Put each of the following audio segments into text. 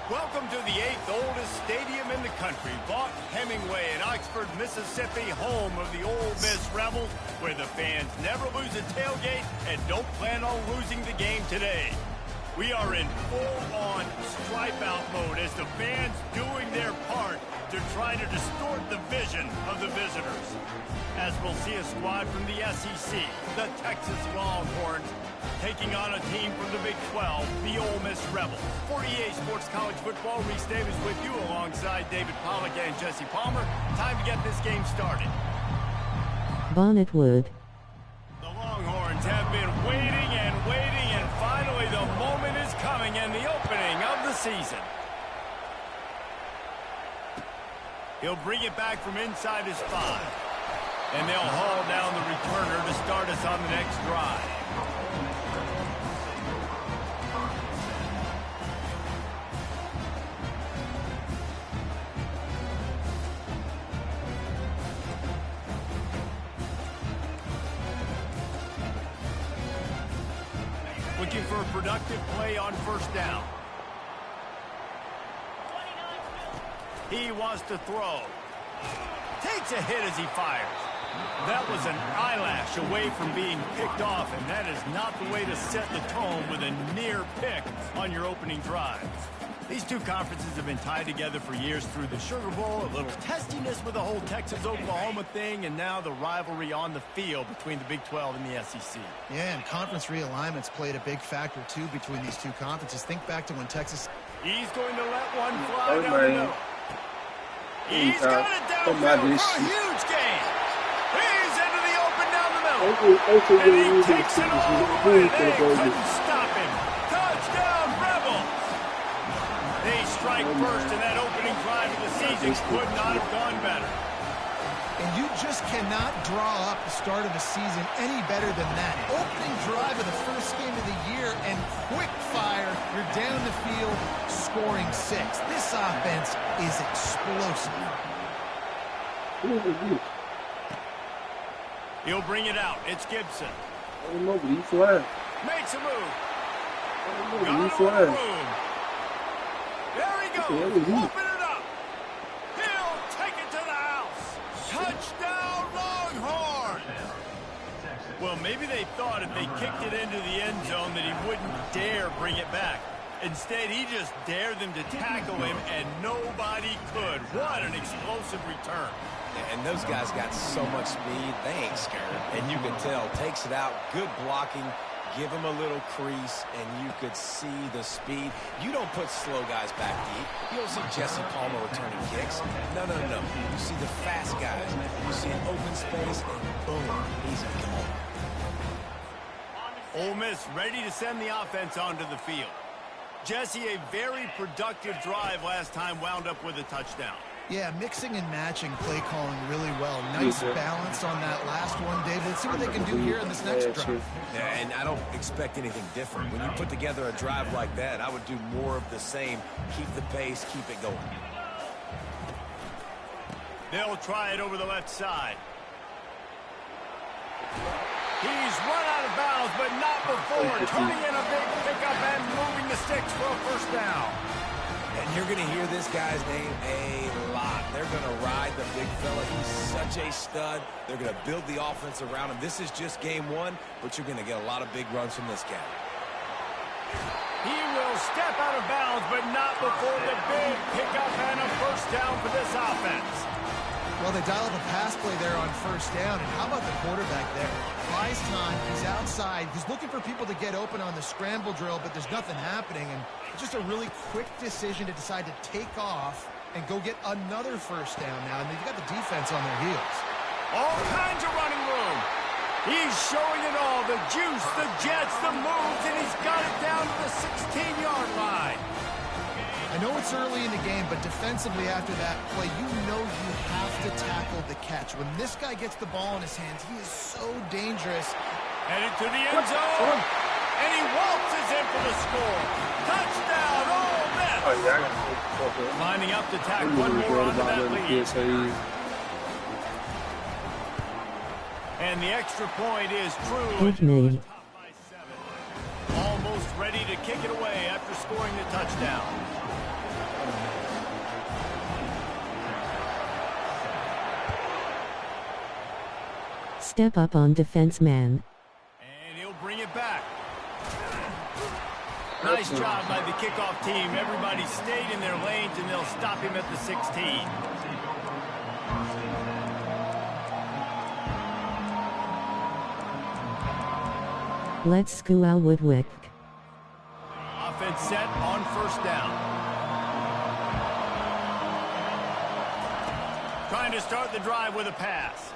Welcome to the 8th oldest stadium in the country, Vaught Hemingway in Oxford, Mississippi, home of the Ole Miss Rebels, where the fans never lose a tailgate and don't plan on losing the game today. We are in full-on stripe-out mode as the fans doing their part to try to distort the vision of the visitors. As we'll see a squad from the SEC, the Texas Longhorns, taking on a team from the Big 12, the Ole Miss Rebels. For EA Sports College Football, Reese Davis with you alongside David Pollack and Jesse Palmer. Time to get this game started. Bonnet Wood. The Longhorns have been waiting and waiting, and finally the moment is coming and the opening of the season. He'll bring it back from inside his 5. And they'll haul down the returner to start us on the next drive. Looking for a productive play on first down. He wants to throw. Takes a hit as he fires. That was an eyelash away from being picked off, and that is not the way to set the tone with a near pick on your opening drive. These two conferences have been tied together for years through the Sugar Bowl, a little testiness with the whole Texas-Oklahoma thing, and now the rivalry on the field between the Big 12 and the SEC. Yeah, and conference realignments played a big factor, too, between these two conferences. Think back to when Texas... He's going to let one fly down the middle. He's got it downfield for a huge gain. He's into the open down the middle. And he takes it all the way. They couldn't stop him. Touchdown, Rebel. They strike first, and that opening drive of the season could not have gone better. And you just cannot draw up the start of a season any better than that. Opening drive of the first game of the year, and quick fire. You're down the field, scoring 6. This offense is explosive. He'll bring it out. It's Gibson. Makes a move. Got a room. There he goes. Open it up. He'll take it to the house. Touchdown, Longhorns. Well, maybe they thought if they kicked it into the end zone that he wouldn't dare bring it back. Instead, he just dared them to tackle him, and nobody could. What an explosive return. And those guys got so much speed, they ain't scared. And you can tell, takes it out, good blocking, give him a little crease, and you could see the speed. You don't put slow guys back deep. You don't see Jesse Palmer returning kicks. No. You see the fast guys. You see an open space, and boom, he's gone. Ole Miss ready to send the offense onto the field. Jesse, a very productive drive last time, wound up with a touchdown. Yeah, mixing and matching play calling really well. Nice balance on that last one, David. Let's see what they can do here in this next drive. Yeah, and I don't expect anything different. When you put together a drive like that, I would do more of the same. Keep the pace, keep it going. They'll try it over the left side. He's run out of bounds, but not before turning in a big pickup and moving the sticks for a first down. And you're going to hear this guy's name a lot. They're going to ride the big fella. He's such a stud. They're going to build the offense around him. This is just game 1, but you're going to get a lot of big runs from this guy. He will step out of bounds, but not before the big pickup and a first down for this offense. Well, they dial up a pass play there on first down, and how about the quarterback there? Buys time, he's outside, he's looking for people to get open on the scramble drill, but there's nothing happening, and it's just a really quick decision to decide to take off and go get another first down now, and they've got the defense on their heels. All kinds of running room. He's showing it all, the juice, the jets, the moves, and he's got it down to the 16-yard line. I know it's early in the game, but defensively after that play, you know you have to tackle the catch. When this guy gets the ball in his hands, he is so dangerous. Headed to the end zone, and he waltzes in for the score. Touchdown, Ole Miss. Lining up to tack one more onto that lead. And the extra point is true. Almost ready to kick it away after scoring the touchdown. Step up on defense, man. And he'll bring it back. Nice job by the kickoff team. Everybody stayed in their lanes, and they'll stop him at the 16. Let's go Al Woodwick. Offense set on first down. Trying to start the drive with a pass.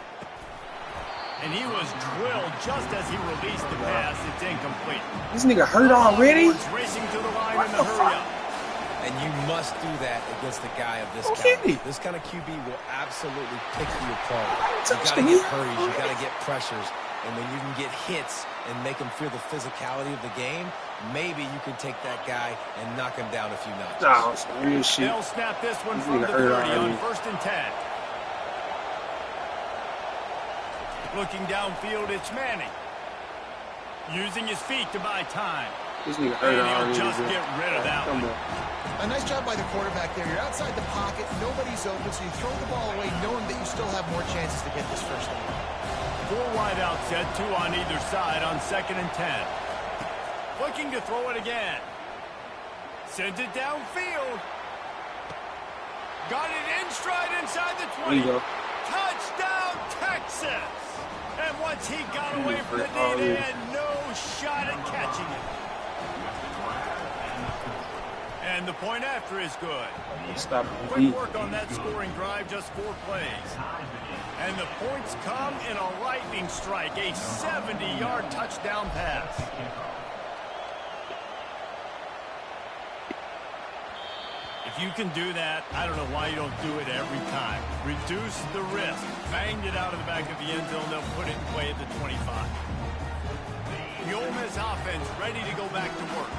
And he was drilled just as he released the pass. It's incomplete. This nigga hurt already? Racing to the line in the hurry up. And you must do that against a guy of this caliber. This kind of QB will absolutely pick you apart. You got to get hurries. You got to get pressures. And when you can get hits and make him feel the physicality of the game, maybe you can take that guy and knock him down a few notches. Nah, some real shit. They'll snap this one from the 30 on 1st and 10. Looking downfield, it's Manning. Using his feet to buy time. This nigga hurt and already. he'll just get rid of that one. A nice job by the quarterback there. You're outside the pocket, nobody's open, so you throw the ball away knowing that you still have more chances to get this first down. 4 wide out set, 2 on either side on 2nd and 10. Looking to throw it again. Sends it downfield. Got it in stride inside the 20. There you go. Touchdown, Texas! And once he got away from the knee, they had no shot at catching it. And the point after is good. Stop Quick work on that scoring drive, just 4 plays. And the points come in a lightning strike, a 70-yard touchdown pass. If you can do that, I don't know why you don't do it every time. Reduce the risk. Banged it out of the back of the end zone. They'll put it in play at the 25. The Ole Miss offense ready to go back to work.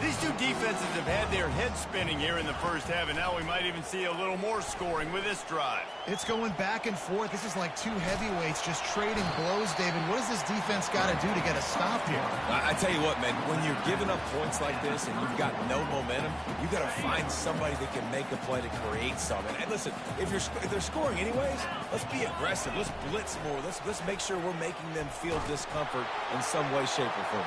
These two defenses have had their heads spinning here in the first half, and now we might even see a little more scoring with this drive. It's going back and forth. This is like two heavyweights just trading blows, David. What does this defense got to do to get a stop here? I tell you what, man, when you're giving up points like this and you've got no momentum, you got to find somebody that can make a play to create something. And listen, if they're scoring anyways, let's be aggressive. Let's blitz more. Let's make sure we're making them feel discomfort in some way, shape, or form.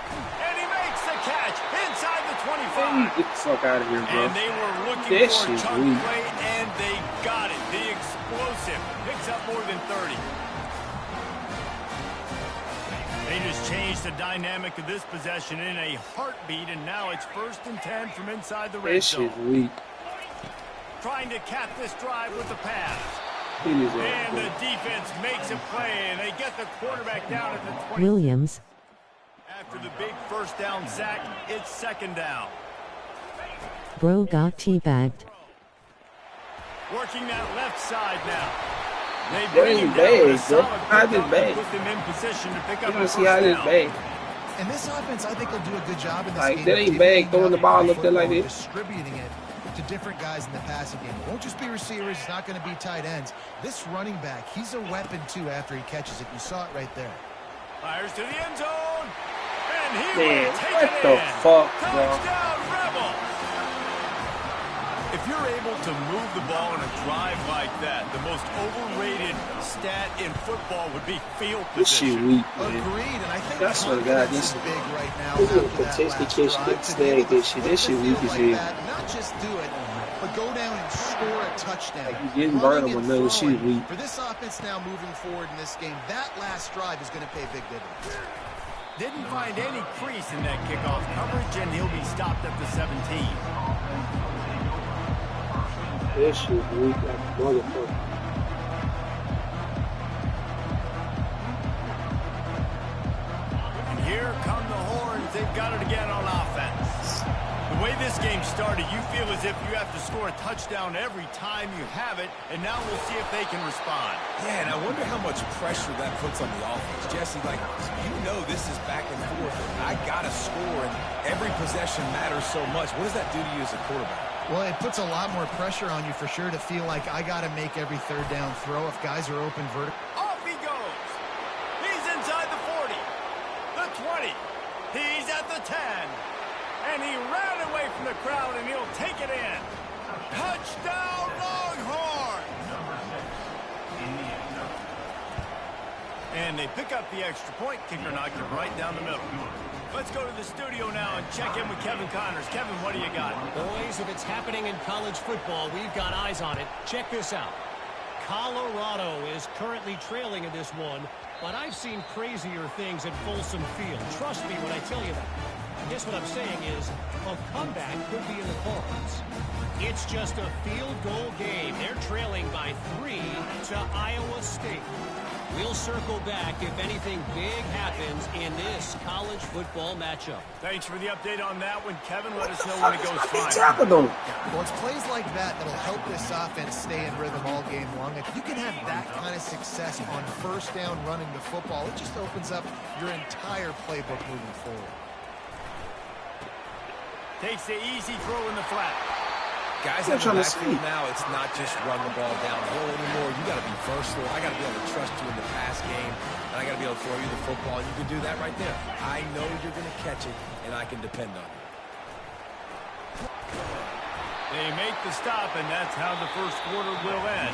And he makes the catch inside the 25. Get the fuck out of here, bro. And they were looking for a chunk play, and they got it. The explosive picks up more than 30. They just changed the dynamic of this possession in a heartbeat, and now it's 1st and 10 from inside the red zone. This shit's weak. Trying to cap this drive with the pass. And the defense makes a play, and they get the quarterback down at the 20. Williams. After the big first down sack, it's 2nd down. Bro got teabagged. Working that left side now. They That bring ain't him down bad, with a bro. solid How this pickup bad? and put them in position to pick You up want a to see how first this down. bad? And this offense, I think, will do a good job in this Like, game. that ain't divvying bad, throwing the up ball up there like football, this. distributing it to different guys in the passing game. It won't just be receivers. It's not going to be tight ends. This running back, he's a weapon, too, after he catches it. You saw it right there. Fires to the end zone. And he Man, will take what it the in. fuck, bro? Touchdown, Rebels. If you're able to move the ball in a drive like that, the most overrated stat in football would be field This shit position. weak, man. Agreed, and I think That's what I got. this This is big right now. This is after that potentially last catch drive. this To be able snag, to this shit. This shit flip the weak field as like hell. that, not just do it, but go down and score a touchdown. Like, you getting Running burned and with no shit throwing. weak. For this offense now moving forward in this game, that last drive is going to pay big dividends. Didn't find any crease in that kickoff coverage, and he'll be stopped at the 17. This shit weak like a motherfucker. And here come the horns. They've got it again on offense. The way this game started, you feel as if you have to score a touchdown every time you have it, and now we'll see if they can respond. Yeah, and I wonder how much pressure that puts on the offense. Jesse, like, you know this is back and forth. I got to score, and every possession matters so much. What does that do to you as a quarterback? Well, it puts a lot more pressure on you for sure to feel like I got to make every 3rd down throw if guys are open vertical. Off he goes. He's inside the 40, the 20. He's at the 10. And he ran away from the crowd, and he'll take it in. Touchdown, Longhorns! And they pick up the extra point. Kicker knocked it right down the middle. Let's go to the studio now and check in with Kevin Connors. Kevin, what do you got? Boys, if it's happening in college football, we've got eyes on it. Check this out. Colorado is currently trailing in this one, but I've seen crazier things at Folsom Field. Trust me when I tell you that. I guess what I'm saying is a comeback could be in the cards. It's just a field goal game. They're trailing by 3 to Iowa State. We'll circle back if anything big happens in this college football matchup. Thanks for the update on that one, Kevin. Let us know when it goes fine. Well, it's plays like that that'll help this offense stay in rhythm all game long. If you can have that kind of success on first down running the football, it just opens up your entire playbook moving forward. Takes the easy throw in the flat. Guys in the backfield now, it's not just run the ball downhill anymore. You got to be versatile. I got to be able to trust you in the pass game, and I got to be able to throw you the football. You can do that right there. I know you're going to catch it, and I can depend on it. They make the stop, and that's how the first quarter will end.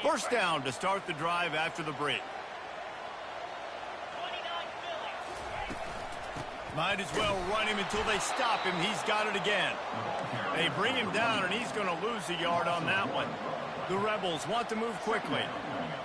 First down to start the drive after the break. Might as well run him until they stop him. He's got it again. They bring him down, and he's going to lose a yard on that one. The Rebels want to move quickly.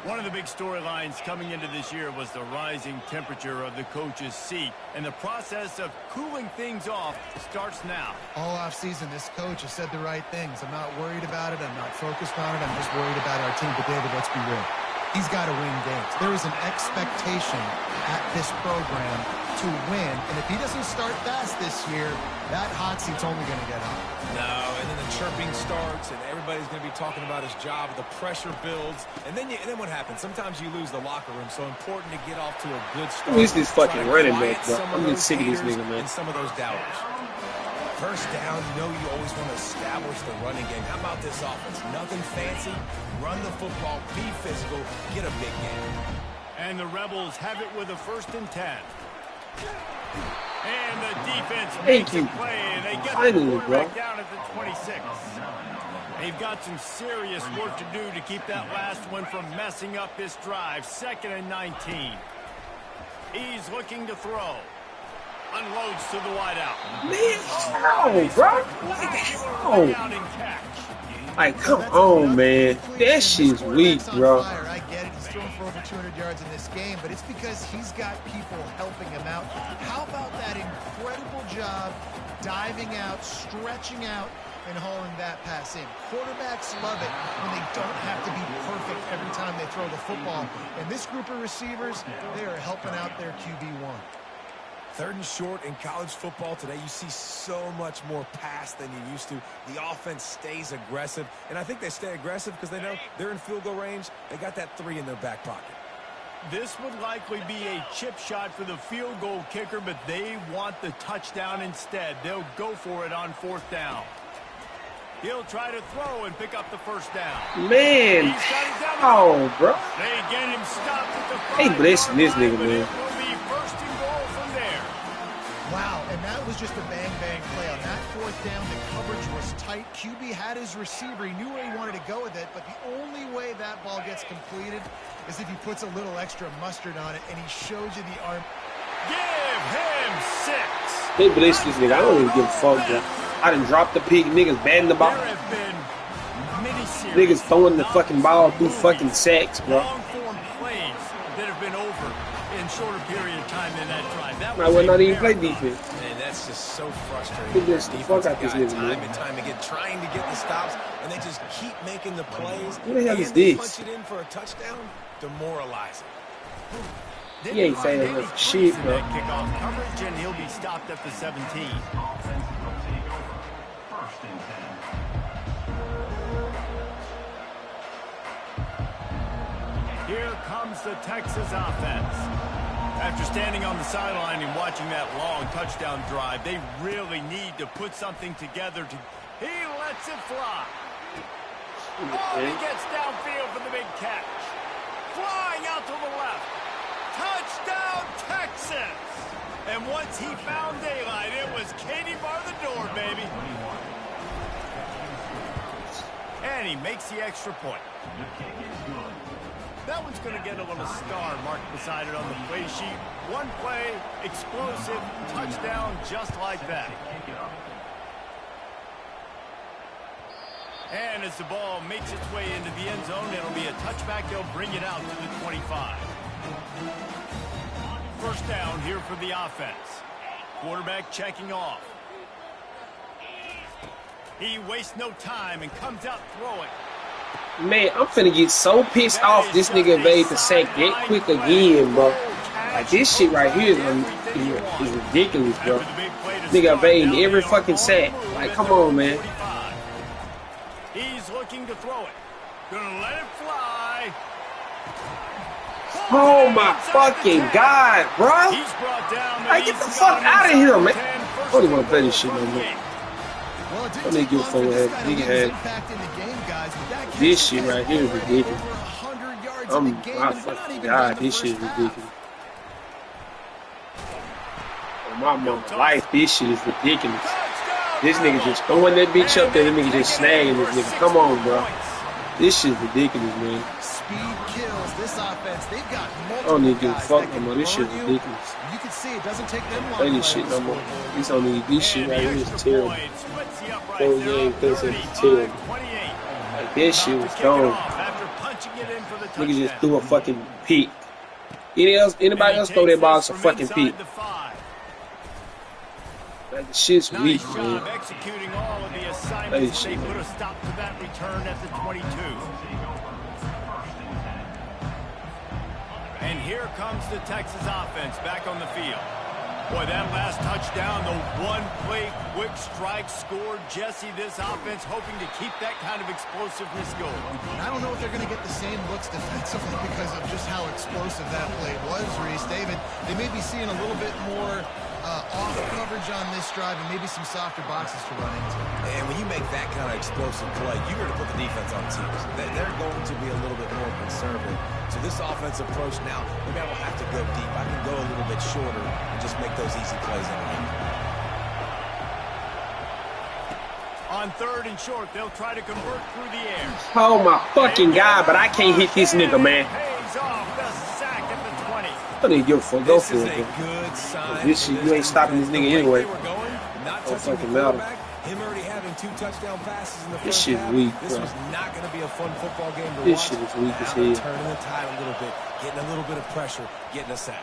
One of the big storylines coming into this year was the rising temperature of the coach's seat, and the process of cooling things off starts now. All offseason, this coach has said the right things. I'm not worried about it. I'm not focused on it. I'm just worried about our team. But, David, let's be real. He's got to win games. There is an expectation at this program to win, and if he doesn't start fast this year, that hot seat's only going to get hot. No, and then the chirping starts, and everybody's going to be talking about his job. The pressure builds, and then what happens? Sometimes you lose the locker room, so important to get off to a good start. Who's this fucking running back, bro? I'm getting sick of this nigga, man. And some of those doubters. First down, you know you always want to establish the running game. How about this offense? Nothing fancy. Run the football, be physical, get a big game. And the Rebels have it with a 1st and 10. And the defense makes a play, and they get the quarterback down at the 26. They've got some serious work to do to keep that last one from messing up this drive. 2nd and 19. He's looking to throw. Unloads to the wideout. Man, how, bro? Like, how? Like, come on, man. That shit's weak, bro. I get it. He's throwing for over 200 yards in this game, but it's because he's got people helping him out. How about that incredible job diving out, stretching out, and hauling that pass in? Quarterbacks love it when they don't have to be perfect every time they throw the football. And this group of receivers, they are helping out their QB1. 3rd and short in college football today. You see so much more pass than you used to. The offense stays aggressive, and I think they stay aggressive because they know they're in field goal range. They got that 3 in their back pocket. This would likely be a chip shot for the field goal kicker, but they want the touchdown instead. They'll go for it on 4th down. He'll try to throw and pick up the 1st down. Man, oh, bro. They get him stopped at the 5. Hey, blessing this nigga, man. It will be 1st and goal from there. Wow, and that was just a bang-bang play. On that 4th down, the coverage was tight. QB had his receiver. He knew where he wanted to go with it, but the only way that ball gets completed is if he puts a little extra mustard on it, and he shows you the arm. Give him 6. Hey, bless this nigga. I don't even give a fuck, bro. I done dropped the pig. Niggas batting the ball. There have been many Niggas throwing the fucking ball through fucking sacks, bro. long-form plays that have been over in shorter period of time than that drive. That I would not even play defense. And that's just so frustrating. Get this the fuck out this nigga, time man. and time again, trying to get the stops, and they just keep making the plays. What the hell is and they this? punch it in for a touchdown, demoralizing. He ain't fast enough shit, bro. Kickoff coverage, and he'll be stopped at the 17. Here comes the Texas offense. After standing on the sideline and watching that long touchdown drive, they really need to put something together. He lets it fly. Oh, he gets downfield for the big catch. Flying out to the left. Touchdown! And once he found daylight, it was Katie bar the door, baby. And he makes the extra point. That one's going to get a little star marked beside it on the play sheet. One play, explosive, touchdown, just like that. And as the ball makes its way into the end zone, it'll be a touchback. They'll bring it out to the 25. First down here for the offense. Quarterback checking off. He wastes no time and comes out throwing. Man, I'm finna get so pissed off this nigga made the sack that quick again, bro. Like, this shit right here is ridiculous, bro. Nigga evading every fucking sack. Like, come on, man. He's looking to throw it. Gonna let it fly. Oh my fucking God, bro. He's brought down. Like, get the fuck out of here, man. I don't even want to play this shit no more. Don't need to give a fuck what nigga had. This shit right here is ridiculous. My fucking God, this shit is ridiculous. On my mama's life, this shit is ridiculous. This nigga just throwing that bitch up there, that nigga just snagging this nigga. Come on, bro. This shit is ridiculous, man. Speed kills this offense. They've got multiple I don't need to give a guys fuck that no can more. This shit is burn you. ridiculous. You can see it doesn't take them long. Play this shit no more. This shit right here is terrible. Whole game because it's terrible. Like, that shit was dumb. Nigga just threw a fucking pick. Anybody else throw that ball as a fucking pick? Like, the shit's weak, man. Executing all of the assignments. They put a stop to that return at the 22. And here comes the Texas offense back on the field. Boy, that last touchdown, the one-play quick strike scored. Jesse, this offense hoping to keep that kind of explosiveness going. And I don't know if they're going to get the same looks defensively because of just how explosive that play was, Reese. David, they may be seeing a little bit more off coverage on this drive and maybe some softer boxes to run into. And when you make that kind of explosive play, you're going to put the defense on teams. They're going to be a little bit more conservative. So this offensive approach now, maybe I don't have to go deep. I can go a little bit shorter and just make those easy plays underneath. On third and short, they'll try to convert through the air. Oh my fucking God, but I can't hit this nigga, man. Pays off the sack at the 20. I don't even give a fuck. Go for it, man. This shit, you ain't stopping this nigga anyway. Don't fucking matter. Him already having 2 touchdown passes in the This first shit's half. weak, This bro. was not going to be a fun football game to This watch. shit is weak as Now hell. turning the tide a little bit, getting a little bit of pressure, getting a sack.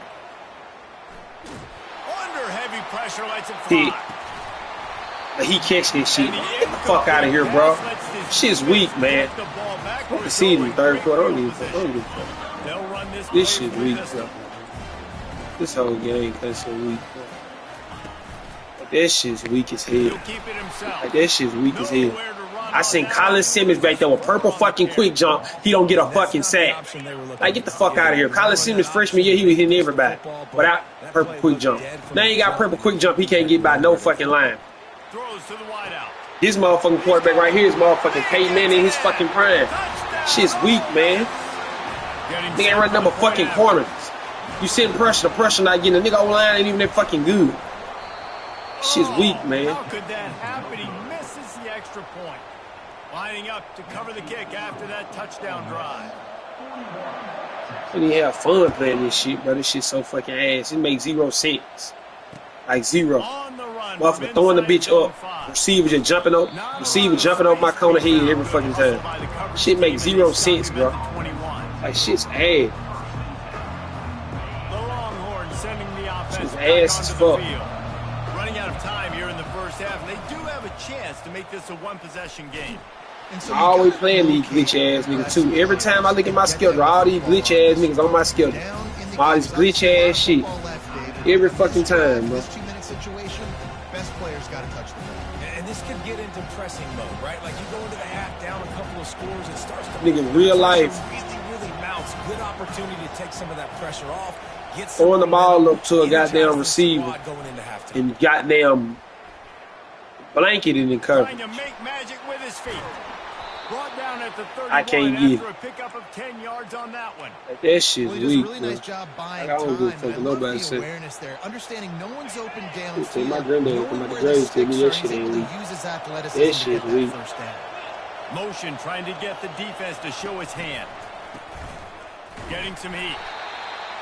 Under heavy pressure, lets it Hit. fly. He catch this shit. Get the fuck out of here, bro. Shit's weak, man. I can see it in the third quarter. I don't even fuck. This shit's weak, bro. This whole game is so weak, bro. Like, that shit's weak as hell. Like, that shit's weak as hell. I seen Colin Simmons back there with purple fucking quick jump. He don't get a fucking sack. Like, get the fuck out of here. Colin Simmons freshman year, he was hitting everybody without purple quick jump. Now he got purple quick jump. He can't get by no fucking line. Throws to the wideout. This motherfucking quarterback right here is motherfucking Peyton Manning in his fucking prime. Shit's weak, man. Nigga ain't running number fucking corners. You sitting pressure, the pressure not getting. The nigga O-line ain't even that fucking good. Shit's weak, man. How could that happen? He misses the extra point. Lining up to cover the kick after that touchdown drive. And he have fun playing this shit, bro. This shit's so fucking ass. It makes 0 sense. Like 0. On the run. Motherfucker throwing the bitch up. Receiver just jumping up. Receiver jumping off my corner head every fucking time. Shit makes 0 sense, bro. Like, shit's ass. The Longhorns sending the offense Shit's back ass as onto the fuck. field. Running out of time here in the first half, and they do have a chance to make this a one-possession game. And so I always playing these glitch ass niggas too. Every time I look at my schedule, all these glitch ass niggas on my schedule. All this glitch ass shit. Every fucking time, bro. 2-minute situation, best players got to touch the ball. And this could get into pressing mode, right? Like you go into the half down a couple of scores, it starts to Nigga, real life. really mounts. Good opportunity to take some of that pressure off. Get Throwing the ball up to a goddamn receiver going into halftime. and goddamn blanket in the cover. Trying to make magic with his feet. Brought down at the 31 I can't get after a pickup of 10 yards on that one. like that shit's Well, he does a weak, really bro. nice job buying I don't give a time, fuck and I love nobody the said. awareness there. Understanding no one's open Take my downfield, granddad from knowing the where the grave. Tell sticks me are, that he's shit ain't able to weak. use his That athleticism to shit's get that weak. first down. Motion trying to get the defense to show his hand. Getting some heat.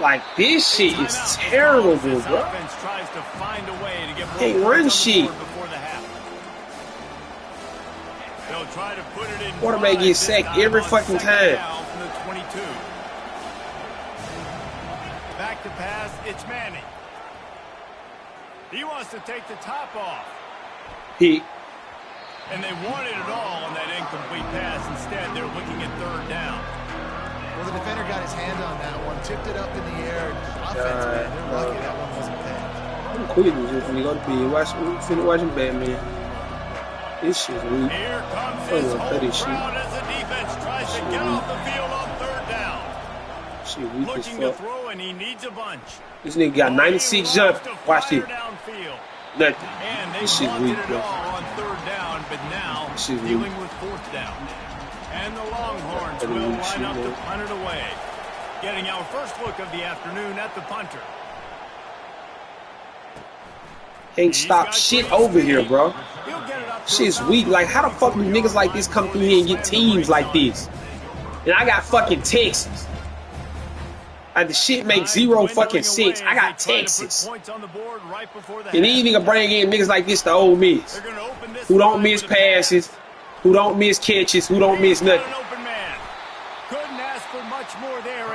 Like, this shit is Timeout. terrible, This bro. offense tries to find a way to get more Can't points run on the shit. board before the half. They'll try to put it in Quarterback drive gets this sacked time every on fucking second time. down from the 22. Back to pass, it's Manning. He wants to take the top off. He And they wanted it all on that incomplete pass. Instead, they're looking at third down. Well, the defender got his hand on that one, tipped it up in the air. Offense, man, they're lucky that one wasn't picked. I'm quitting just when you gonna be watching Batman. This shit's weak. Here comes I his don't wanna play home this shit. crowd as the defense tries to get off the field on third down. Shit weak as Looking to fuck. throw, and he needs a bunch. This nigga got 96 jump. Watch this. Downfield. Nothing. And they This shit wanted weak, it bro. all on third down, but now This shit dealing weak. with fourth down. And the Longhorns That will weak line shit, up to man. punt it away. Getting our first look of the afternoon at the punter. Can't stop shit over here, bro. He'll get it up to Shit's about weak. Like, how the fuck do niggas like this come through here and get teams like this? And I got fucking Texas. Like, the shit makes zero fucking sense. I got Texas. And these niggas bring in niggas like this to Ole Miss. Who don't miss passes, who don't miss catches, who don't miss nothing.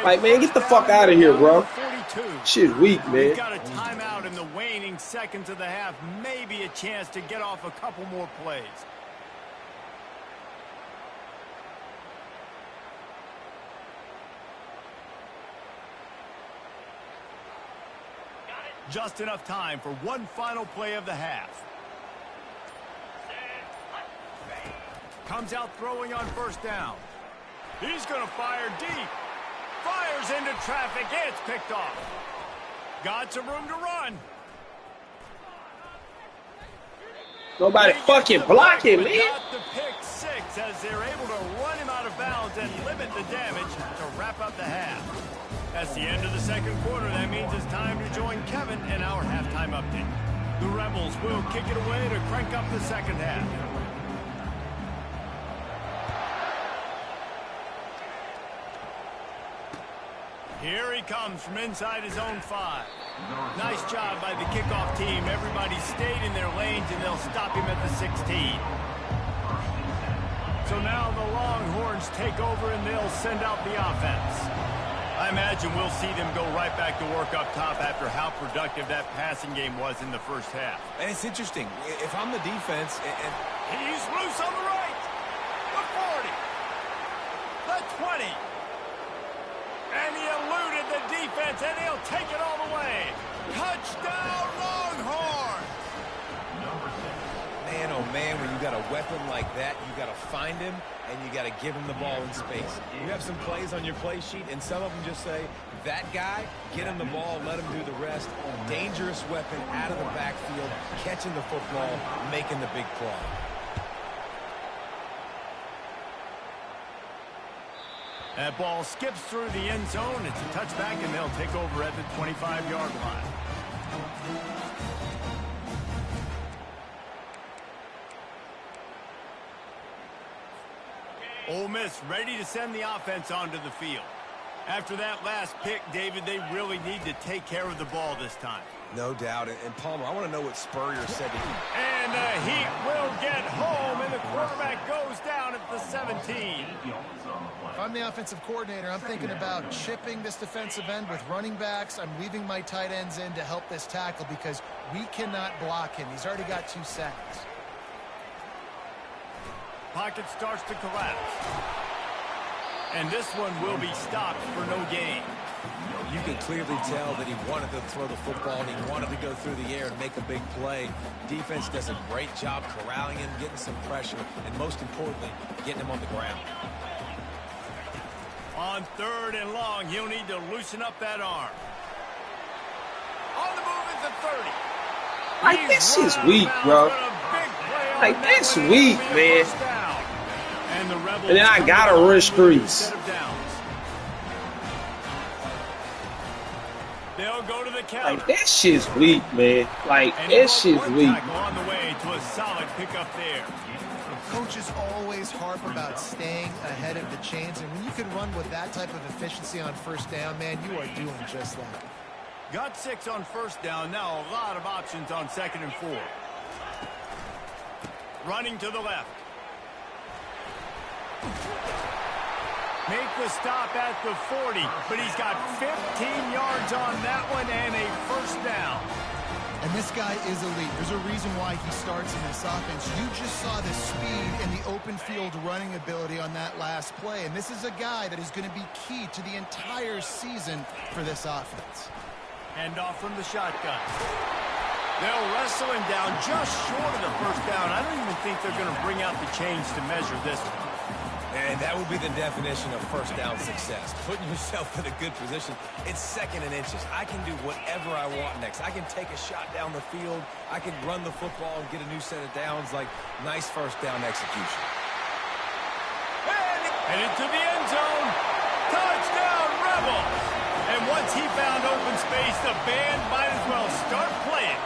Like, man, get the fuck out of here, bro. Shit's weak, man. We've got a timeout in the waning seconds of the half. Maybe a chance to get off a couple more plays. Just enough time for one final play of the half. Comes out throwing on first down. He's going to fire deep. Fires into traffic. It's picked off. Got some room to run. Nobody fucking blocking, man. Got the pick six as they're able to run him out of bounds and limit the damage to wrap up the half. That's the end of the second quarter. That means it's time to join Kevin in our halftime update. The Rebels will kick it away to crank up the second half. Here he comes from inside his own 5. Nice job by the kickoff team. Everybody stayed in their lanes, and they'll stop him at the 16. So now the Longhorns take over, and they'll send out the offense. I imagine we'll see them go right back to work up top after how productive that passing game was in the first half. And it's interesting. If I'm the defense, and he's loose on the right. The 40. The 20. And he eluded the defense, and he'll take it all the way. Touchdown, Longhorn! man, oh man, when you got a weapon like that, you got to find him, and you got to give him the ball in space. You have some plays on your play sheet, and some of them just say, that guy, get him the ball, let him do the rest. Dangerous weapon out of the backfield, catching the football, making the big play. That ball skips through the end zone. It's a touchback, and they'll take over at the 25-yard line. Ole Miss ready to send the offense onto the field. After that last pick, David, they really need to take care of the ball this time. No doubt. And Palmer, I want to know what Spurrier said to him. And the Heat will get home, and the quarterback goes down at the 17. If I'm the offensive coordinator, I'm thinking about chipping this defensive end with running backs. I'm leaving my tight ends in to help this tackle because we cannot block him. He's already got 2 sacks. Pocket starts to collapse. And this one will be stopped for no gain. You can clearly tell that he wanted to throw the football and he wanted to go through the air and make a big play. Defense does a great job corralling him, getting some pressure, and most importantly, getting him on the ground. On 3rd and long, he'll need to loosen up that arm. On the move is the 30. Like, this is weak, bro. Like, that's weak, man. And the Rebels And then I gotta rush Grease. They'll go to the counter. Like, that shit's weak, man. Like, that shit's weak. On the way to a solid pickup there. Coaches always harp about staying ahead of the chains, and when you can run with that type of efficiency on first down, man, you are doing just that. Got 6 on first down. Now a lot of options on 2nd and 4. Running to the left. Make the stop at the 40, but he's got 15 yards on that one and a first down. And this guy is elite. There's a reason why he starts in this offense. You just saw the speed and the open field running ability on that last play, and this is a guy that is going to be key to the entire season for this offense. Hand off from the shotgun. They'll wrestle him down just short of the first down. I don't even think they're going to bring out the chains to measure this one. And that would be the definition of first down success. Putting yourself in a good position. It's 2nd and inches. I can do whatever I want next. I can take a shot down the field. I can run the football and get a new set of downs. Like, nice first down execution. And into the end zone. Touchdown, Rebels! And once he found open space, the band might as well start playing.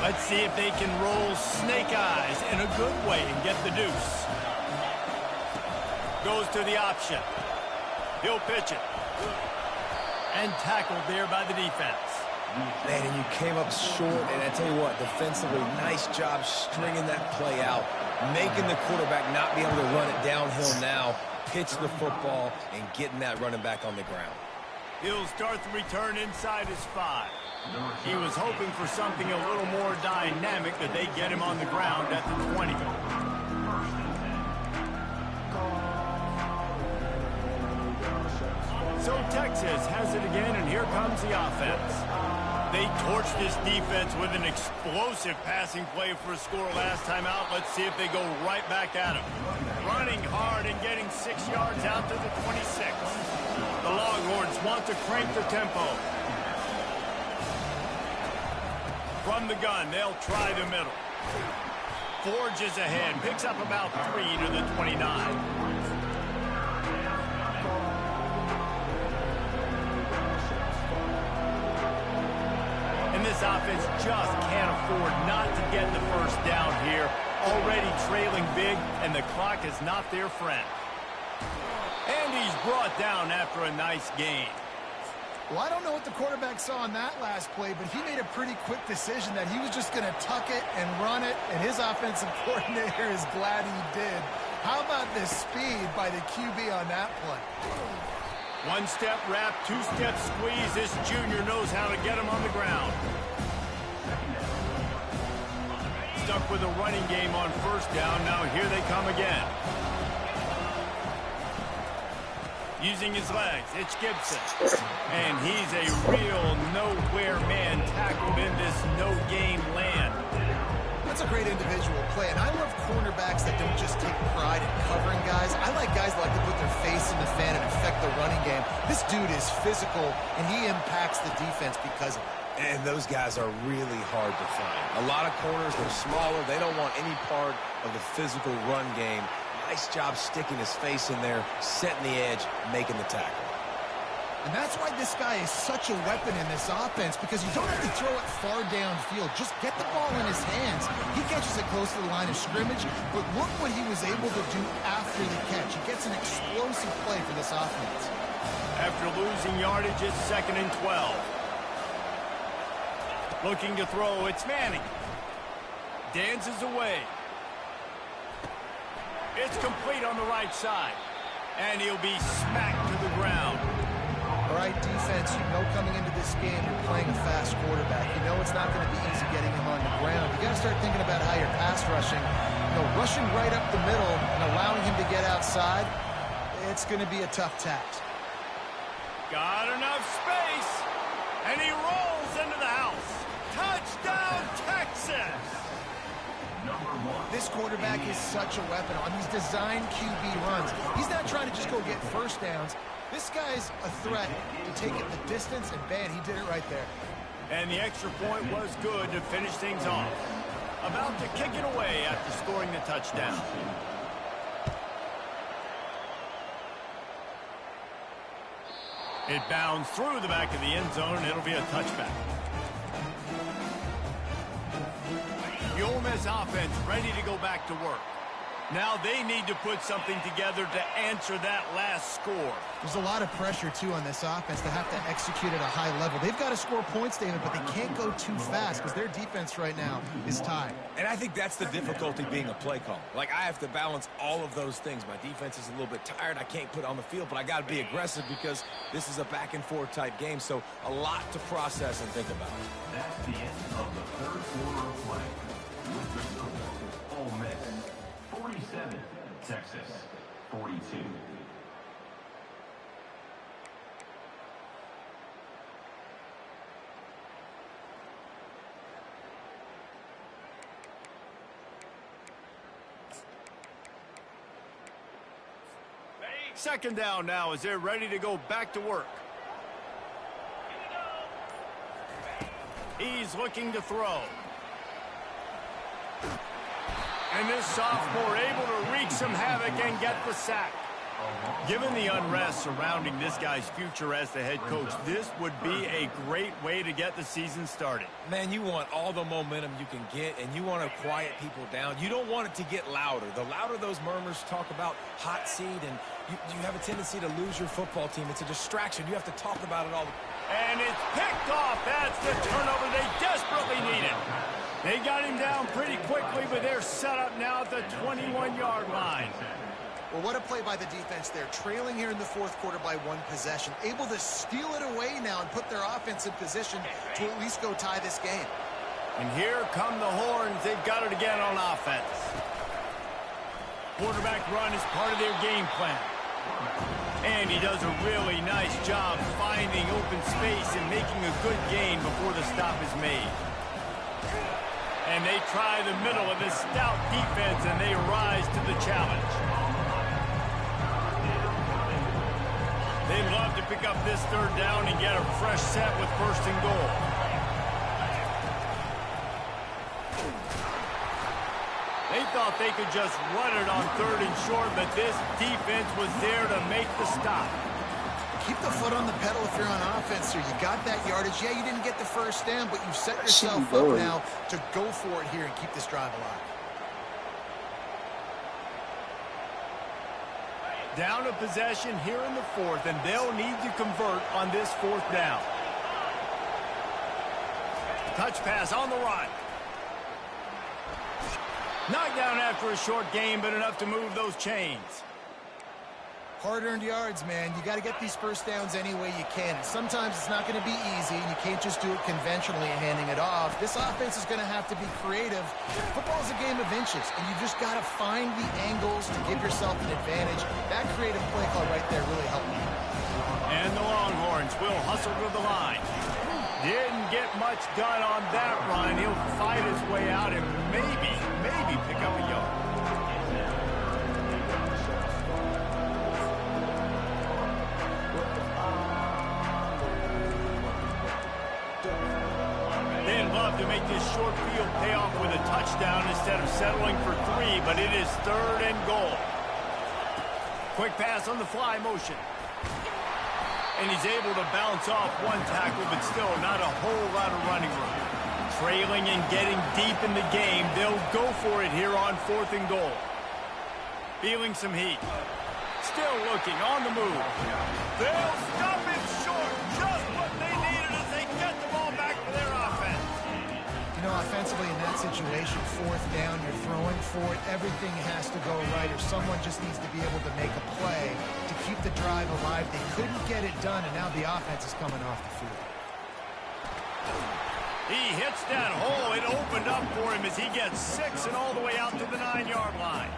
Let's see if they can roll snake eyes in a good way and get the deuce. Goes to the option. He'll pitch it. And tackled there by the defense. Man, and you came up short, and I tell you what, defensively, nice job stringing that play out, making the quarterback not be able to run it downhill now, pitch the football, and getting that running back on the ground. He'll start the return inside his 5. He was hoping for something a little more dynamic, that they get him on the ground at the 20. So Texas has it again, and here comes the offense. They torched this defense with an explosive passing play for a score last time out. Let's see if they go right back at him. Running hard and getting 6 yards out to the 26. The Longhorns want to crank the tempo. From the gun, they'll try the middle. Forges ahead, picks up about 3 to the 29. And this offense just can't afford not to get the first down here. Already trailing big, and the clock is not their friend. And he's brought down after a nice gain. Well, I don't know what the quarterback saw on that last play, but he made a pretty quick decision that he was just going to tuck it and run it, and his offensive coordinator is glad he did. How about the speed by the QB on that play? 1-step wrap, 2-step squeeze. This junior knows how to get him on the ground. Stuck with a running game on first down. Now here they come again. Using his legs, it's Gibson. And he's a real nowhere man, tackled in this no-game land. That's a great individual play, and I love cornerbacks that don't just take pride in covering guys. I like guys that like to put their face in the fan and affect the running game. This dude is physical, and he impacts the defense because of it. And those guys are really hard to find. A lot of corners, they're smaller. They don't want any part of the physical run game. Nice job sticking his face in there, setting the edge, making the tackle. And that's why this guy is such a weapon in this offense, because you don't have to throw it far downfield. Just get the ball in his hands. He catches it close to the line of scrimmage, but look what he was able to do after the catch. He gets an explosive play for this offense. After losing yardage, it's 2nd and 12. Looking to throw, it's Manning. Dances away. It's complete on the right side. And he'll be smacked to the ground. All right, defense, you know coming into this game you're playing a fast quarterback. You know it's not going to be easy getting him on the ground. You got to start thinking about how you're pass rushing. You know, rushing right up the middle and allowing him to get outside, it's going to be a tough task. Got enough space. And he rolls into the house. Touchdown, Texas! This quarterback is such a weapon on these design QB runs. He's not trying to just go get first downs. This guy's a threat to take it the distance, and man, he did it right there. And the extra point was good to finish things off. About to kick it away after scoring the touchdown. It bounds through the back of the end zone, and it'll be a touchback. The Ole Miss offense ready to go back to work. Now they need to put something together to answer that last score. There's a lot of pressure, too, on this offense to have to execute at a high level. They've got to score points, David, but they can't go too fast because their defense right now is tied. And I think that's the difficulty being a play caller. Like, I have to balance all of those things. My defense is a little bit tired. I can't put on the field, but I got to be aggressive because this is a back-and-forth type game, so a lot to process and think about. That's the end of the third quarter of play. With the score, Ole Miss 47, Texas 42. Second down now as they're ready to go back to work. He's looking to throw. And this sophomore able to wreak some havoc and get the sack. Given the unrest surrounding this guy's future as the head coach, this would be a great way to get the season started. Man, you want all the momentum you can get, and you want to quiet people down. You don't want it to get louder. The louder those murmurs talk about hot seat, and you have a tendency to lose your football team. It's a distraction. You have to talk about it all. And it's picked off. That's the turnover they desperately needed. They got him down pretty quickly, but they're set up now at the 21-yard line. Well, what a play by the defense there. Trailing here in the fourth quarter by one possession. Able to steal it away now and put their offense in position to at least go tie this game. And here come the horns. They've got it again on offense. Quarterback run is part of their game plan. And he does a really nice job finding open space and making a good gain before the stop is made. And they try the middle of this stout defense, and they rise to the challenge. They'd love to pick up this third down and get a fresh set with first and goal. They thought they could just run it on third and short, but this defense was there to make the stop. Keep the foot on the pedal if you're on offense here. You got that yardage. Yeah, you didn't get the first down, but you've set yourself up now to go for it here and keep this drive alive. Down a possession here in the fourth, and they'll need to convert on this fourth down. Touch pass on the run. Knocked down after a short game, but enough to move those chains. Hard-earned yards, man. You got to get these first downs any way you can. Sometimes it's not going to be easy, and you can't just do it conventionally and handing it off. This offense is going to have to be creative. Football's a game of inches, and you just got to find the angles to give yourself an advantage. That creative play call right there really helped me. And the Longhorns will hustle to the line. Didn't get much done on that run. He'll fight his way out and maybe pick up a yard. To make this short field pay off with a touchdown instead of settling for 3, but it is third and goal. Quick pass on the fly motion. And he's able to bounce off one tackle, but still not a whole lot of running room. Trailing and getting deep in the game, they'll go for it here on fourth and goal. Feeling some heat. Still looking on the move. They'll stop it short. Just what they needed as they get the ball back for their offense. You know, offensively in that situation, fourth down, you're throwing for it. Everything has to go right, or someone just needs to be able to make a play to keep the drive alive. They couldn't get it done, and now the offense is coming off the field. He hits that hole. It opened up for him as he gets 6 and all the way out to the 9-yard line.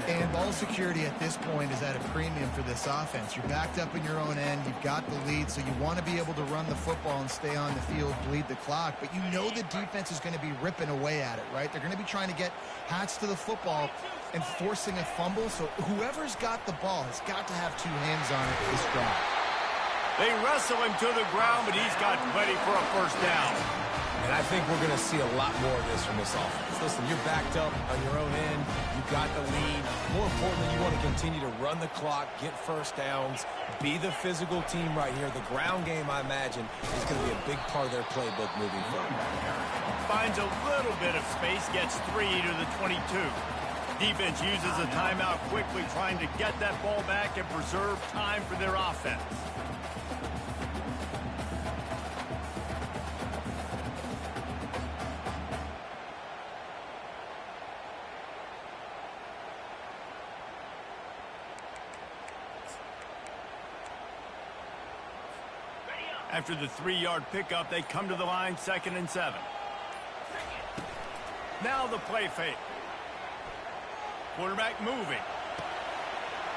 And ball security at this point is at a premium for this offense. You're backed up in your own end. You've got the lead, so you want to be able to run the football and stay on the field, bleed the clock. But you know the defense is going to be ripping away at it, right? They're going to be trying to get hats to the football and forcing a fumble. So whoever's got the ball has got to have two hands on it this drive. They wrestle him to the ground, but he's got plenty for a first down. And I think we're going to see a lot more of this from this offense. Listen, you're backed up on your own end. You've got the lead. More importantly, you want to continue to run the clock, get first downs, be the physical team right here. The ground game, I imagine, is going to be a big part of their playbook moving forward. Finds a little bit of space, gets 3 to the 22. Defense uses a timeout quickly, trying to get that ball back and preserve time for their offense. After the 3-yard pickup, they come to the line, 2nd and 7. Now the play fake. Quarterback moving.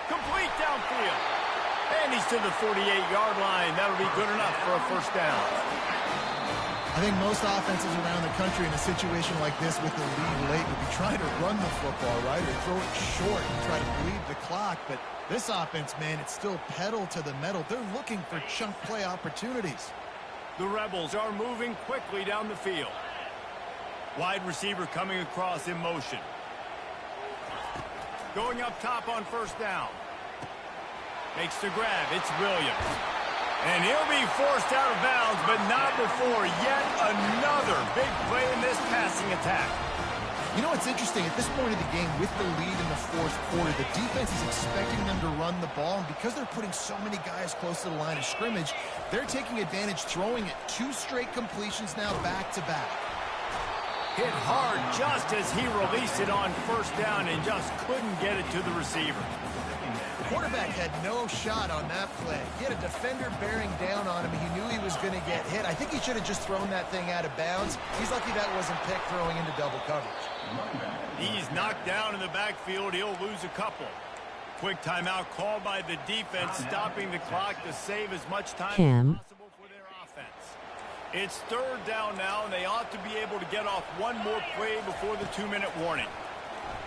Complete downfield. And he's to the 48-yard line. That'll be good enough for a first down. I think most offenses around the country in a situation like this with the lead late would be trying to run the football, right? Or throw it short and try to bleed the clock. But this offense, man, it's still pedal to the metal. They're looking for chunk play opportunities. The Rebels are moving quickly down the field. Wide receiver coming across in motion. Going up top on first down. Makes the grab. It's Williams. And he'll be forced out of bounds, but not before yet another big play in this passing attack. You know what's interesting? At this point of the game, with the lead in the fourth quarter, the defense is expecting them to run the ball. And because they're putting so many guys close to the line of scrimmage, they're taking advantage, throwing it 2 straight completions now back-to-back. Hit hard just as he released it on first down and just couldn't get it to the receiver. The quarterback had no shot on that play. He had a defender bearing down on him. He knew he was going to get hit. I think he should have just thrown that thing out of bounds. He's lucky that wasn't picked throwing into double coverage. He's knocked down in the backfield. He'll lose a couple. Quick timeout called by the defense, stopping the clock to save as much time as possible for their offense. It's 3rd down now, and they ought to be able to get off one more play before the 2-minute warning.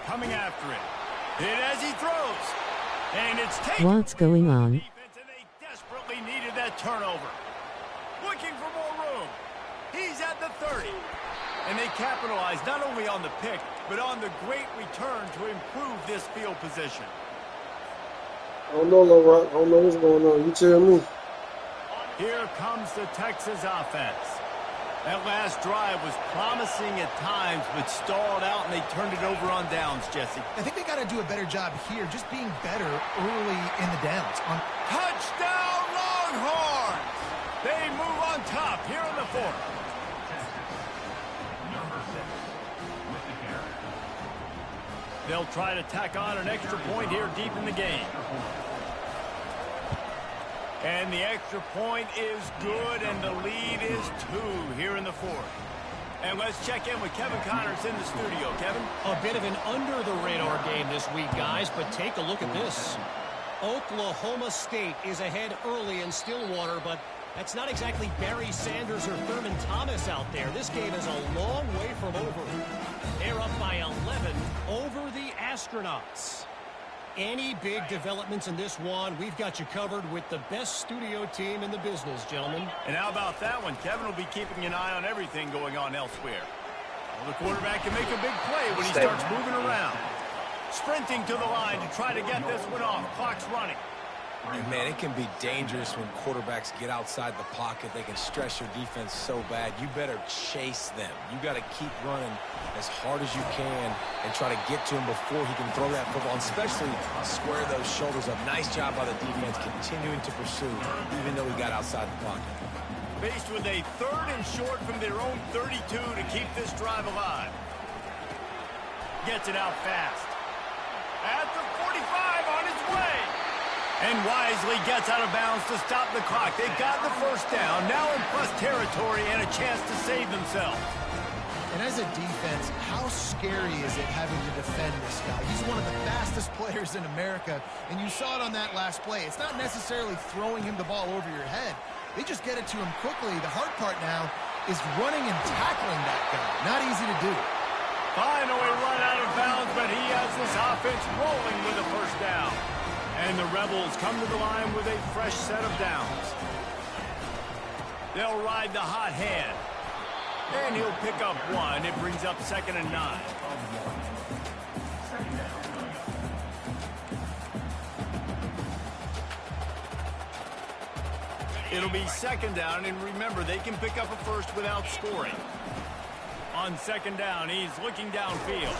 Coming after it. Hit as he throws. And it's taken. What's going on? Defense, and they desperately needed that turnover. Looking for more room. He's at the 30. And they capitalize not only on the pick, but on the great return to improve this field position. I don't know, Lil-Rock. I don't know what's going on. You tell me. Here comes the Texas offense. That last drive was promising at times, but stalled out, and they turned it over on downs, Jesse. I think they got to do a better job here, just being better early in the downs. Touchdown, Longhorns! They move on top here in the 4th. They'll try to tack on an extra point here deep in the game. And the extra point is good, and the lead is 2 here in the 4th. And let's check in with Kevin Connors in the studio. Kevin? A bit of an under-the-radar game this week, guys, but take a look at this. Oklahoma State is ahead early in Stillwater, but that's not exactly Barry Sanders or Thurman Thomas out there. This game is a long way from over. They're up by 11 over the Astronauts. Any big developments in this one, we've got you covered with the best studio team in the business, gentlemen. And how about that one? Kevin will be keeping an eye on everything going on elsewhere. Well, the quarterback can make a big play when he starts moving around. Sprinting to the line to try to get this one off. Clock's running. And man, it can be dangerous when quarterbacks get outside the pocket. They can stress your defense so bad. You better chase them. You got to keep running as hard as you can and try to get to him before he can throw that football, and especially square those shoulders up. Nice job by the defense continuing to pursue, even though he got outside the pocket. Faced with a 3rd and short from their own 32 to keep this drive alive. Gets it out fast. At the 45 on its way. And wisely gets out of bounds to stop the clock. They've got the first down, now in plus territory and a chance to save themselves. And as a defense, how scary is it having to defend this guy? He's one of the fastest players in America, and you saw it on that last play. It's not necessarily throwing him the ball over your head. They just get it to him quickly. The hard part now is running and tackling that guy. Not easy to do. Finally run out of bounds, but he has this offense rolling with a first down. And the Rebels come to the line with a fresh set of downs. They'll ride the hot hand. And he'll pick up 1. It brings up 2nd and 9. It'll be 2nd down, and remember, they can pick up a first without scoring. On 2nd down, he's looking downfield.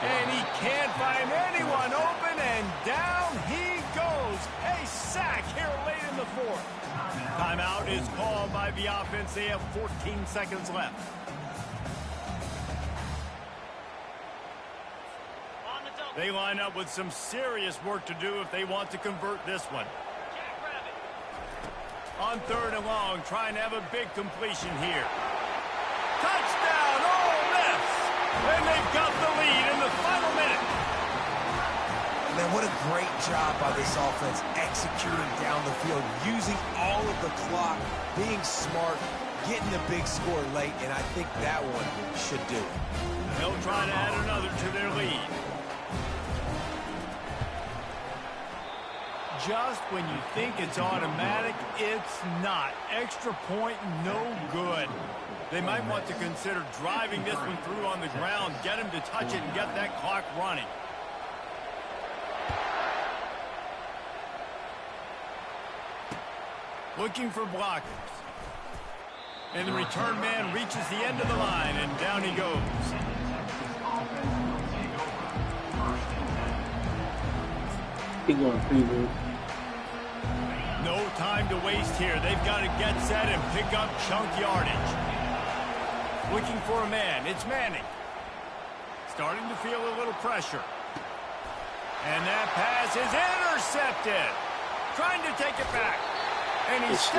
And he can't find anyone open, and down he goes. A sack here late in the 4th. Timeout is called by the offense. They have 14 seconds left. They line up with some serious work to do if they want to convert this one. On 3rd and long, trying to have a big completion here. Touchdown, Ole Miss! And they've got the lead in the final minute. Man, what a great job by this offense executing down the field, using all of the clock, being smart, getting the big score late, and I think that one should do it. They'll try to add another to their lead. Just when you think it's automatic, it's not. Extra point, no good. They might want to consider driving this one through on the ground, get him to touch it and get that clock running. Looking for blockers. And the return man reaches the end of the line, and down he goes. He going pretty good. No time to waste here. They've got to get set and pick up chunk yardage. Looking for a man. It's Manning. Starting to feel a little pressure. And that pass is intercepted. Trying to take it back. And he steps